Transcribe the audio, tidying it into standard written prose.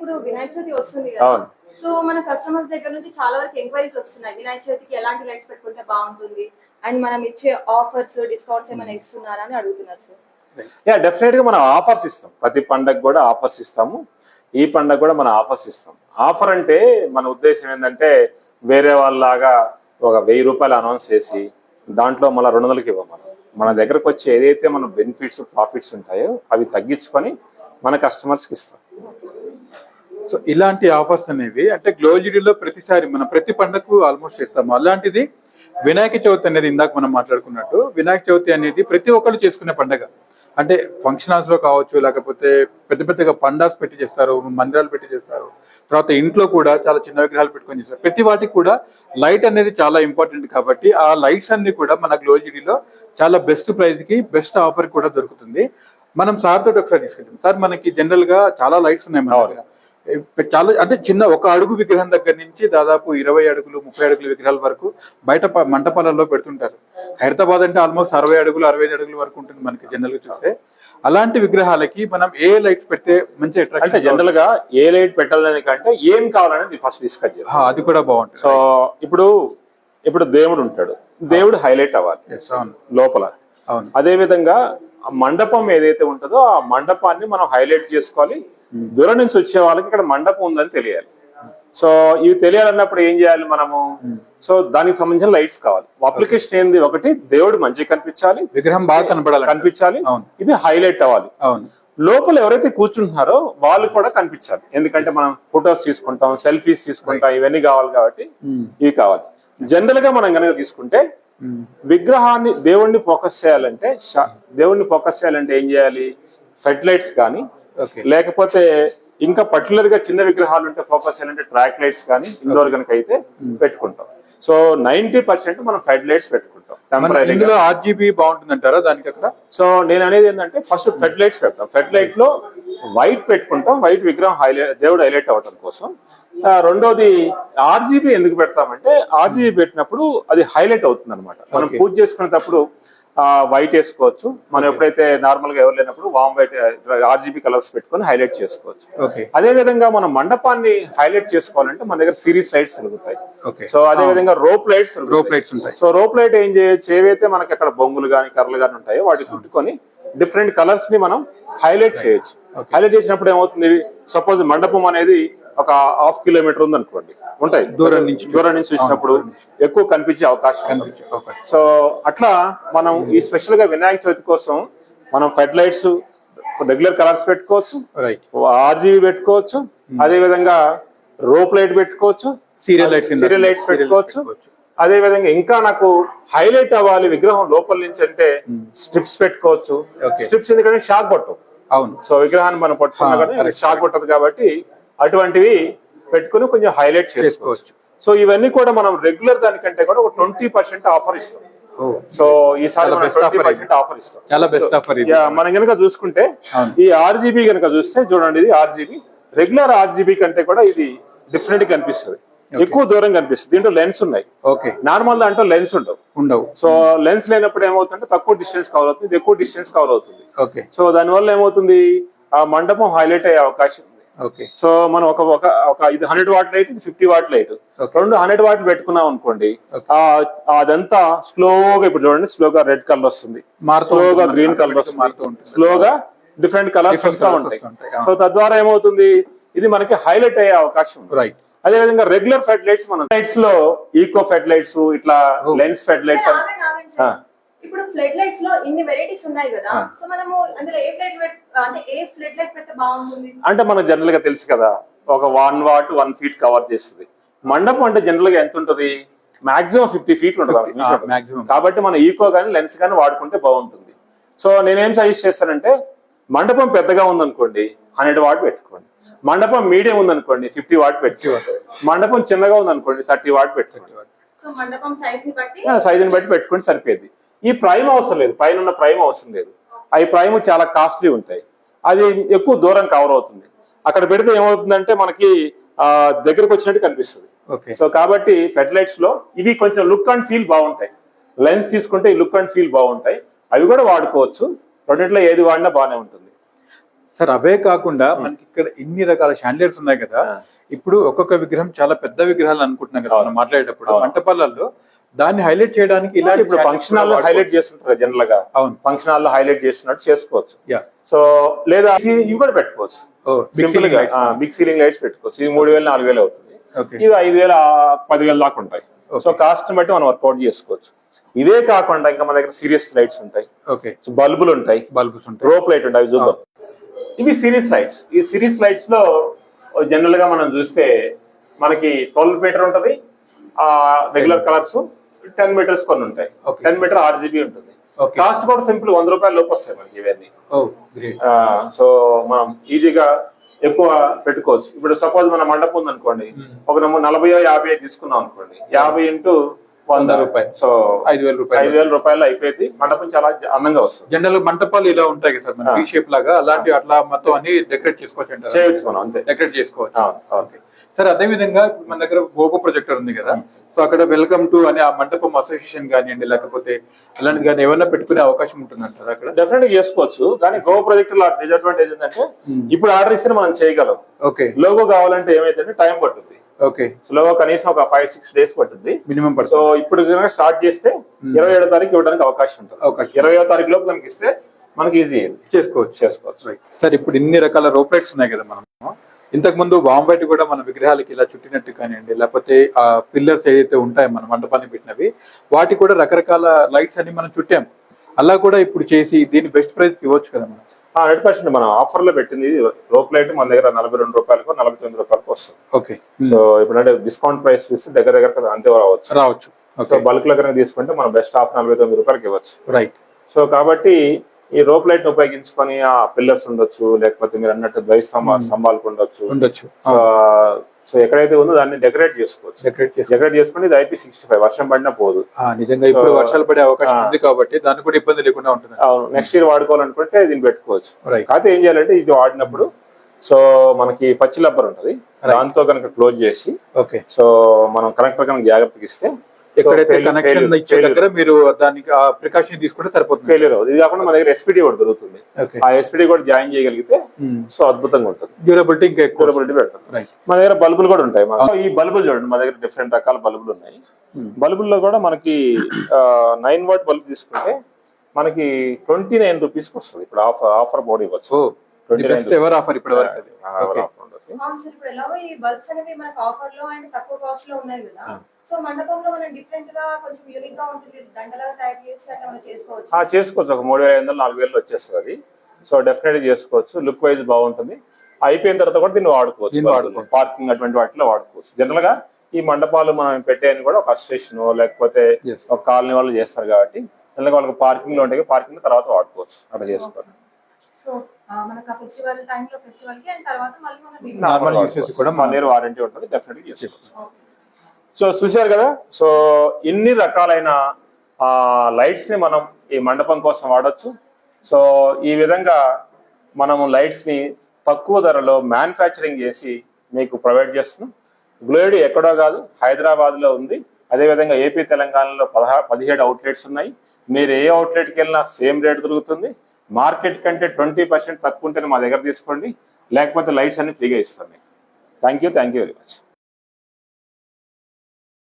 ఇప్పుడు వినాయక చవితి వస్తుంది కదా. సో మన కస్టమర్స్ దగ్గర నుంచి చాలా వరకు ఎంక్వైరీస్ వస్తున్నాయి, వినాయక చవితికి ఎలాంటి లైట్స్ పెట్టుకుంటే బాగుంటుంది అండ్ మనం ఇచ్చే ఆఫర్స్ డిస్కౌంట్స్ ఏమైనా ఇస్తున్నారా అని అడుగుతున్నారు సార్. యా, డెఫినెట్ గా మనం ఆఫర్స్ ఇస్తాం. ప్రతి పండగ కూడా ఆఫర్స్ ఇస్తాము. ఈ పండగ కూడా మనం ఆఫర్స్ ఇస్తాం. ఆఫర్ అంటే మన ఉద్దేశం ఏంటంటే వేరే వాళ్ళలాగా ఒక 1000 రూపాయలు అనౌన్స్ చేసి దాంట్లో మళ్ళీ 200కి ఇవ్వం. మన దగ్గరకు వచ్చి ఏదైతే మన బెనిఫిట్స్ ప్రాఫిట్స్ ఉంటాయో అవి తగ్గించుకొని మన కస్టమర్స్కి ఇస్తాం. సో ఇలాంటి ఆఫర్స్ అనేవి అంటే గ్లోజిడీలో ప్రతిసారి మనం ప్రతి పండగకు ఆల్మోస్ట్ ఇస్తాము. అలాంటిది వినాయక చవితి అనేది ఇందాక మనం మాట్లాడుకున్నట్టు వినాయక చవితి అనేది ప్రతి ఒక్కరు చేసుకునే పండగ. అంటే ఫంక్షన్ హాల్స్ లో కావచ్చు, లేకపోతే పెద్ద పెద్దగా పండాస్ పెట్టి చేస్తారు, మందిరాలు పెట్టి చేస్తారు, తర్వాత ఇంట్లో కూడా చాలా చిన్న విగ్రహాలు పెట్టుకొని చేస్తారు. ప్రతి వాటికి కూడా లైట్ అనేది చాలా ఇంపార్టెంట్ కాబట్టి ఆ లైట్స్ అన్ని కూడా మన గ్లోజిడీలో చాలా బెస్ట్ ప్రైస్ కి బెస్ట్ ఆఫర్ కూడా దొరుకుతుంది. మనం సార్ తోటి ఒకసారి తీసుకెళ్తాం. సార్ మనకి జనరల్ గా చాలా లైట్స్ ఉన్నాయి మన దగ్గర. చాలా అంటే చిన్న 1 అడుగు విగ్రహం దగ్గర నుంచి దాదాపు 20 అడుగులు 30 అడుగుల విగ్రహాల వరకు బయట మంటపాలలో పెడుతుంటారు. హైదరాబాద్ అంటే ఆల్మోస్ట్ 60 అడుగులు 65 అడుగుల వరకు ఉంటుంది మనకి జనరల్ గా చూస్తే. అలాంటి విగ్రహాలకి మనం ఏ లైట్స్ పెడితే మంచి అట్రాక్షన్? అంటే జనరల్ గా ఏ లైట్ పెట్టాలని కంటే ఏం కావాలనేది ఫస్ట్ డిస్కస్ చేస్తాం. అది కూడా బాగుంటుంది. సో ఇప్పుడు దేవుడు ఉంటాడు, దేవుడు హైలైట్ అవ్వాలి లోపల. అదే విధంగా మండపం ఏదైతే ఉంటుందో ఆ మండపాన్ని మనం హైలైట్ చేసుకోవాలి. దూరం నుంచి వచ్చే వాళ్ళకి ఇక్కడ మండపం ఉందని తెలియాలి. సో ఇవి తెలియాలన్నప్పుడు ఏం చేయాలి మనము? సో దానికి సంబంధించిన లైట్స్ కావాలి. అప్లికేషన్ ఏంది? ఒకటి, దేవుడు మంచిగా కనిపించాలి, విగ్రహం బాగా కనిపించాలి, ఇది హైలైట్ అవ్వాలి. లోపల ఎవరైతే కూర్చుంటున్నారో వాళ్ళు కూడా కనిపించాలి. ఎందుకంటే మనం ఫొటోస్ తీసుకుంటాం, సెల్ఫీస్ తీసుకుంటాం, ఇవన్నీ కావాలి కాబట్టి ఇవి కావాలి. జనరల్ గా మనం కనుక తీసుకుంటే విగ్రహాన్ని దేవుణ్ణి ఫోకస్ చేయాలంటే ఏం చేయాలి? ఫెడ్ లైట్స్ కానీ, లేకపోతే ఇంకా పర్టికులర్ గా చిన్న విగ్రహాలు ఉంటే ఫోకస్ చేయాలంటే ట్రాక్ లైట్స్ కానీ ఇండోర్ కనుక అయితే పెట్టుకుంటాం. సో 90% మనం ఫెడ్ లైట్స్ పెట్టుకుంటాం. ఆర్జీబీ బాగుంటుంది అంటారా దానికి అక్కడ? సో నేను అనేది ఏంటంటే ఫస్ట్ ఫెడ్ లైట్స్ పెడతాం. ఫెడ్ లైట్ లో వైట్ పెట్టుకుంటాం, వైట్ విగ్రహం దేవుడు హైలైట్ అవ్వడం కోసం. రెండోది ఆర్జీబీ ఎందుకు పెడతామంటే ఆర్జీబీ పెట్టినప్పుడు అది హైలైట్ అవుతుంది అనమాట. మనం పూజ చేసుకునేటప్పుడు వైట్ వేసుకోవచ్చు. మనం ఎప్పుడైతే నార్మల్ గా ఎవరు లేనప్పుడు వామ్ వైట్ ఆర్జీబీ కలర్స్ పెట్టుకొని హైలైట్ చేసుకోవచ్చు. అదే విధంగా మనం మండపాన్ని హైలైట్ చేసుకోవాలంటే మన దగ్గర సిరీస్ లైట్స్ దొరుకుతాయి. సో అదే విధంగా రోప్ లైట్స్ ఉంటాయి. సో రోప్ లైట్ ఏం చేయొచ్చు? ఏవైతే మనకి అక్కడ బొంగులు కానీ కర్రలు కానీ ఉంటాయో వాటిని చుట్టుకొని డిఫరెంట్ కలర్స్ ని మనం హైలైట్ చేయొచ్చు. హైలైట్ చేసినప్పుడు ఏమవుతుంది? సపోజ్ మండపం అనేది ఒక 1/2 కిలోమీటర్ ఉంది అనుకోండి, ఉంటాయి దూరం నుంచి చూసినప్పుడు ఎక్కువ కనిపించే అవకాశం. సో అట్లా మనం ఈ స్పెషల్ గా వినాయక చవితి కోసం మనం ఫెడ్ లైట్స్ రెగ్యులర్ కలర్స్ పెట్టుకోవచ్చు, ఆర్జీబీ పెట్టుకోవచ్చు, అదే విధంగా రోప్ లైట్ పెట్టుకోవచ్చు, సీరియల్ లైట్స్ పెట్టుకోవచ్చు. అదే విధంగా ఇంకా నాకు హైలైట్ అవ్వాలి విగ్రహం లోపల నుంచి అంటే స్ట్రిప్స్ పెట్టుకోవచ్చు. స్ట్రిప్స్ ఎందుకంటే షాక్ కొట్టవు. అవును. సో విగ్రహాన్ని మనం పట్టుకున్నా కానీ షాక్ కొట్టదు కాబట్టి అటువంటివి పెట్టుకుని కొంచెం హైలైట్ చేసుకోవచ్చు. సో ఇవన్నీ కూడా మనం రెగ్యులర్ దానికంటే కూడా ఒక 20% ఆఫర్ ఇస్తాం. సో ఈసారి 20% ఆఫర్ ఇస్తాం. చాలా బెస్ట్ ఆఫర్. మనం కనుక చూసుకుంటే ఈ ఆర్జీబీ కనుక చూస్తే చూడండి, ఇది ఆర్జీబీ. రెగ్యులర్ ఆర్జీబీ కంటే కూడా ఇది డిఫరెంట్ కనిపిస్తుంది, ఎక్కువ దూరం కనిపిస్తుంది. దీంట్లో లెన్స్ ఉన్నాయి. నార్మల్ దాంట్లో లెన్స్ ఉండవు. సో లెన్స్ లేనప్పుడు ఏమవుతుందంటే తక్కువ డిస్టెన్స్ కవర్ అవుతుంది, ఇది ఎక్కువ డిస్టెన్స్ కవర్ అవుతుంది. సో దానివల్ల ఏమవుతుంది? ఆ మండపం హైలైట్ అయ్యే అవకాశం ఉంది. సో మనం ఇది 100 వాట్ లైట్, ఇది 50 వాట్ లైట్, రెండు 100 వాట్ పెట్టుకున్నాం అనుకోండి, అదంతా స్లోగా ఇప్పుడు చూడండి, స్లోగా రెడ్ కలర్ వస్తుంది, స్లోగా గ్రీన్ కలర్ వస్తుంది, స్లోగా డిఫరెంట్ కలర్స్ వస్తూ ఉంటాయి. సో తద్వారా ఏమవుతుంది? ఇది మనకి హైలైట్ అయ్యే అవకాశం ఉంది. అదే విధంగా రెగ్యులర్ ఫెడ్ లైట్స్ మన లైట్స్ లో ఈకో ఫెడ్ లైట్స్, ఇట్లా లెన్స్ ఫెడ్ లైట్స్. ఇప్పుడు ఫ్లడ్ లైట్స్ లో ఇన్ని వెరైటీస్ ఉన్నాయి కదా, సో మనము అందులో ఏ ఫ్లడ్ లైట్ పెడితే బాగుంటుంది? అంటే మనకు జనరల్ గా తెలుసు కదా, ఒక 1 వాట్ 1 ఫీట్ కవర్ చేస్తుంది. మండపం అంటే జనరల్ గా ఎంత ఉంటుంది? మాక్సిమం 50 ఫీట్ ఉంటుంది కాబట్టి మనం ఈకో గానీ లెన్స్ గానీ వాడుకుంటే బాగుంటుంది. సో నేనేం సజెస్ట్ చేస్తానంటే మండపం పెద్దగా ఉందనుకోండి 100 వాట్ పెట్టుకోండి, మండపం మీడియం ఉందనుకోండి 50 వాట్ పెట్టుకోండి, మండపం చిన్నగా ఉందనుకోండి 30 వాట్ పెట్టుకోండి. సైజుని బట్టి పెట్టుకోండి, సరిపోయింది. ఈ ప్రైమ్ అవసరం లేదు, పైన ఉన్న ప్రైమ్ అవసరం లేదు. అవి ప్రైమ్ చాలా కాస్ట్లీ ఉంటాయి, అది ఎక్కువ దూరం కవర్ అవుతుంది. అక్కడ పెడితే ఏమవుతుందంటే మనకి దగ్గరకు వచ్చినట్టు కనిపిస్తుంది. సో కాబట్టి ఫెడ్ లైట్స్ లో ఇవి కొంచెం లుక్ అండ్ ఫీల్ బాగుంటాయి. లెన్స్ తీసుకుంటే లుక్ అండ్ ఫీల్ బాగుంటాయి, అవి కూడా వాడుకోవచ్చు. రెండిట్లో ఏది వాడినా బాగానే ఉంటుంది. సార్ అవే కాకుండా మనకి ఇక్కడ ఇన్ని రకాల షాండియర్స్ ఉన్నాయి కదా, ఇప్పుడు ఒక్కొక్క విగ్రహం చాలా పెద్ద విగ్రహాలు అనుకుంటున్నాం కదా మనం మాట్లాడేటప్పుడు, మంటపాలలో దాన్ని హైలైట్ చేయడానికి ఇలా ఇప్పుడు ఫంక్షన్ హాల్ లో హైలైట్ చేస్తుంటారు జనరల్ గా. అవును, ఫంక్షన్ హాల్ లో హైలైట్ చేస్తున్నట్టు చేసుకోవచ్చు. యా. సో లేదా ఇవి కూడా పెట్టుకోవచ్చు, సింపుల్ గా బిగ్ సీలింగ్ లైట్స్ పెట్టుకోవచ్చు. ఇది 3000 4000 అవుతుంది, ఇవి 5000 10,000 దాకా ఉంటాయి. సో కాస్ట్ బట్టి మనం వర్కౌట్ చేసుకోవచ్చు. ఇవే కాకుండా ఇంకా మన దగ్గర సీరియస్ లైట్స్ ఉంటాయి, బల్బులు ఉంటాయి, రోప్ లైట్ ఉంటాయి, అవి చూద్దాం. ఇవి సిరీస్ లైట్స్. ఈ సిరీస్ లైట్స్ లో జనరల్ గా మనం చూస్తే మనకి 12 మీటర్ ఉంటది, రెగ్యులర్ కలర్స్ 10 మీటర్స్ కొన్ని ఉంటాయి. 10 మీటర్ RGB ఉంటుంది. కాస్ట్ కూడా సింపుల్, 100 రూపాయల లోపు వస్తాయి మనకి ఇవన్నీ. సో మనం ఈజీగా ఎక్కువ పెట్టుకోవచ్చు. ఇప్పుడు సపోజ్ మన మండపం ఉంది అనుకోండి, ఒక 40-50 తీసుకున్నాం అనుకోండి, 50 ఇంటూ 100 రూపాయలు, సో 5,000 రూపాయలు అయిపోయింది. మండపం చాలా అందంగా వస్తుంది. జనరల్ మంటపాలు ఇలా ఉంటాయి కదా సార్, ఈ షేప్ లాగా, అలాంటి అట్లా మొత్తం అన్ని డెకరేట్ చేసుకోవచ్చు, చేయొచ్చు మనం, అంతే డెకరేట్ చేసుకోవచ్చు. సార్ అదే విధంగా మన దగ్గర గోగో ప్రొజెక్టర్ ఉంది కదా, సో అక్కడ వెల్కమ్ టు అని ఆ మంటపం అసోసియేషన్ కానివ్వండి, లేకపోతే అలాంటిది కానీ ఏమైనా పెట్టుకునే అవకాశం ఉంటుందంటారు అక్కడ? డెఫినెట్ గా చేసుకోవచ్చు. కానీ గో ప్రొజెక్టర్ లో డిసడ్వాంటేజ్ ఏంటంటే ఇప్పుడు ఆర్డర్ ఇస్తే మనం చేయగలం. ఓకే, లోగో కావాలంటే ఏమైతే టైం పడుతుంది. ఓకే, లోగో కనీసం ఒక 5-6 డేస్ పడుతుంది మినిమం. సో ఇప్పుడు స్టార్ట్ చేస్తే 27వ తారీఖు ఇవ్వడానికి అవకాశం ఉంటుంది. 20వ తారీఖు లోపు మనకి ఇస్తే మనకి ఈజీ చేసుకోవచ్చు. సార్ ఇప్పుడు ఇన్ని రకాల రోప్ లైట్స్ ఉన్నాయి కదా, మనం ఇంతకు ముందు వామ్ వైట్ కూడా మన విగ్రహాలకి ఇలా చుట్టినట్టు కానివ్వండి, లేకపోతే ఆ పిల్లర్స్ ఏదైతే ఉంటాయో మన మంటపాన్ని పెట్టినవి, వాటి కూడా రకరకాల లైట్స్ అన్ని మనం చుట్టాం. అలా కూడా ఇప్పుడు చేసి దీన్ని బెస్ట్ ప్రైస్ ఇవ్వచ్చు కదా మనం? 100% మనం ఆఫర్ లో పెట్టింది రోప్ లైట్ మన దగ్గర 42 రూపాయలకు 49 రూపాయలకు వస్తుంది. ఓకే, సో ఇప్పుడు అంటే డిస్కౌంట్ ప్రైస్ చూస్తే దగ్గర అంతే రావచ్చు. సో బల్క్ లో కనుక తీసుకుంటే మనం బెస్ట్ ఆఫ్ 49 రూపాయలకి ఇవ్వచ్చు. రైట్. సో కాబట్టి ఈ రోప్ లైట్ ఉపయోగించుకొని ఆ పిల్లర్స్ ఉండొచ్చు, లేకపోతే మీరు అన్నట్టు ద్వైత స్తంభాలకు ఉండొచ్చు. సో ఎక్కడైతే ఉందో దాన్ని డెకరేట్ చేసుకోవచ్చు. డెకరేట్ చేసుకుని ఇది IP65, వర్షం పడినా పోదు. నిజంగా ఇప్పుడు వర్షాలు పడే అవకాశం ఉంది కాబట్టి దానికి కూడా ఇబ్బంది లేకుండా ఉంటుంది. అవును, నెక్స్ట్ ఇయర్ వాడుకోవాలనుకుంటే దీన్ని పెట్టుకోవచ్చు. కాకపోతే ఏం చేయాలంటే ఇది వాడినప్పుడు సో మనకి పచ్చి రబ్బర్ ఉంటది, దాంతో కనుక క్లోజ్ చేసి, సో మనం కనెక్టర్ కనుక జాగ్రత్తగా ఇస్తే, ఎక్కడైతే కనెక్షన్ ఇచ్చే దగ్గర మీరు దానికి ప్రికాషన్ తీసుకుంటే సరిపోతుంది, ఫెయిల్యూర్ అవుతుంది. ఇది కాకుండా మన దగ్గర SPD కూడా దొరుకుతుంది. ఆ SPD కూడా జాయిన్ చేయగలిగితే సో అద్భుతంగా ఉంటుంది. డ్యూరబిలిటీ ఇంకా ఎక్కువ పెడతాం. మన దగ్గర బల్బులు కూడా ఉంటాయి. ఈ బల్బులు చూడండి, మన దగ్గర డిఫరెంట్ రకాల బల్బులు ఉన్నాయి. బల్బుల్లో కూడా మనకి 9 వాట్ బల్బ్ తీసుకుంటే మనకి 29 రూపీస్కి వస్తుంది. ఇప్పుడు ఆఫర్ బోర్డు ఇవ్వచ్చు. 29 ఎవరు ఆఫర్ ఇప్పటి వరకు? ఇప్పుడు ఎలాగో ఈ బల్బ్స్ అనేవి మనకు ఆఫర్ లో అండ్ తక్కువ కాస్ట్ లో ఉన్నాయి కదా, సో మండపంలో మనం డిఫరెంట్ గా కొంచెం యూనిక్ గా ఉంటుంది, దండలాగా తయారు చేసి అట్లా మనం చేసుకోవచ్చు. ఒక 3,500-4,000 వచ్చేస్తుంది అది. సో డెఫినెట్ గా చేసుకోవచ్చు. లుక్ వైజ్ బాగుంటుంది. అయిపోయిన తర్వాత కూడా దీన్ని వాడుకోవచ్చు. పార్కింగ్ అటువంటి వాటిలో వాడుకోవచ్చు. జనరల్ గా ఈ మండపాలు మనం పెట్టేయని కూడా ఒక అసోసియేషన్ లేకపోతే ఒక కాలనీ వాళ్ళు చేస్తారు కాబట్టి జనరల్ గా వాళ్ళకి పార్కింగ్ లో ఉంటాయి, పార్కింగ్ తర్వాత వాడుకోవచ్చు. అట్లా చేసుకోవాలి. సో మనకు ఆ ఫెస్టివల్ టైంలో ఫెస్టివల్ కి అండ్ తర్వాత మళ్ళీ మనం నార్మల్ యూసేజ్ కూడా 1 ఇయర్ వారంటీ ఉంటుంది. డెఫినెట్ గా చేసుకోవచ్చు. సో చూశారు కదా, సో ఇన్ని రకాలైన లైట్స్ ని మనం ఈ మండపం కోసం వాడచ్చు. సో ఈ విధంగా మనము లైట్స్ ని తక్కువ ధరలో మ్యానుఫ్యాక్చరింగ్ చేసి మీకు ప్రొవైడ్ చేస్తున్నాం. గ్లోయిడ్ ఎక్కడో కాదు, హైదరాబాద్ లో ఉంది. అదేవిధంగా ఏపీ తెలంగాణలో 17 అవుట్లెట్స్ ఉన్నాయి. మీరు ఏ అవుట్లెట్కి వెళ్ళినా సేమ్ రేట్ దొరుకుతుంది. మార్కెట్ కంటే 20% తక్కువ ఉంటేనే మా దగ్గర తీసుకోండి, లేకపోతే లైట్స్ అన్ని ఫ్రీగా ఇస్తాం మీకు. Thank you very much.